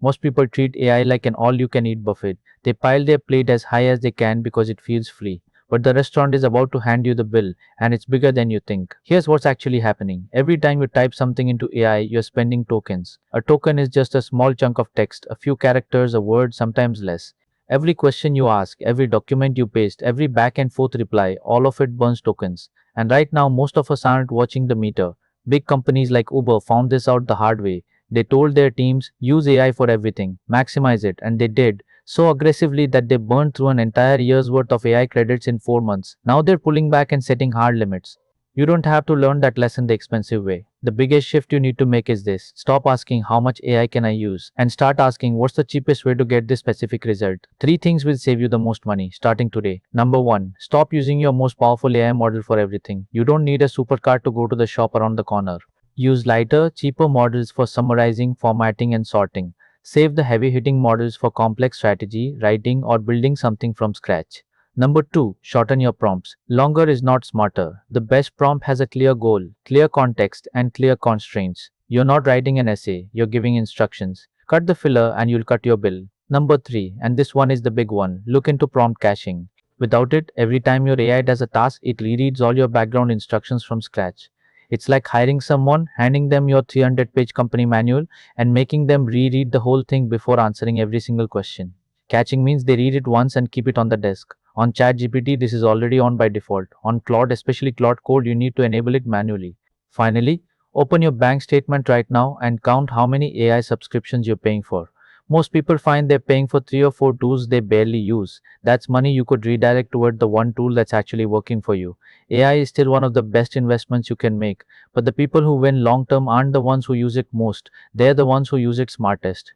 Most people treat AI like an all-you-can-eat buffet. They pile their plate as high as they can because it feels free. But the restaurant is about to hand you the bill, and it's bigger than you think. Here's what's actually happening. Every time you type something into AI, you're spending tokens. A token is just a small chunk of text, a few characters, a word, sometimes less. Every question you ask, every document you paste, every back and forth reply, all of it burns tokens. And right now, most of us aren't watching the meter. Big companies like Uber found this out the hard way. They told their teams, use AI for everything, maximize it, and they did, so aggressively that they burned through an entire year's worth of AI credits in 4 months. Now they're pulling back and setting hard limits. You don't have to learn that lesson the expensive way. The biggest shift you need to make is this: stop asking how much AI can I use and start asking what's the cheapest way to get this specific result. Three things will save you the most money starting today. Number one, stop using your most powerful AI model for everything. You don't need a supercar to go to the shop around the corner. Use lighter, cheaper models for summarizing, formatting, and sorting. Save the heavy hitting models for complex strategy, writing, or building something from scratch. Number 2, shorten your prompts. Longer is not smarter. The best prompt has a clear goal, clear context, and clear constraints. You're not writing an essay, you're giving instructions. Cut the filler and you'll cut your bill. Number 3, and this one is the big one, look into prompt caching. Without it, every time your AI does a task, it rereads all your background instructions from scratch. It's like hiring someone, handing them your 300-page company manual, and making them reread the whole thing before answering every single question. Catching means they read it once and keep it on the desk. On ChatGPT, this is already on by default. On Claude, especially Claude Code, you need to enable it manually. Finally, open your bank statement right now and count how many AI subscriptions you're paying for. Most people find they're paying for 3 or 4 tools they barely use. That's money you could redirect toward the one tool that's actually working for you. AI is still one of the best investments you can make, but the people who win long term aren't the ones who use it most, they're the ones who use it smartest.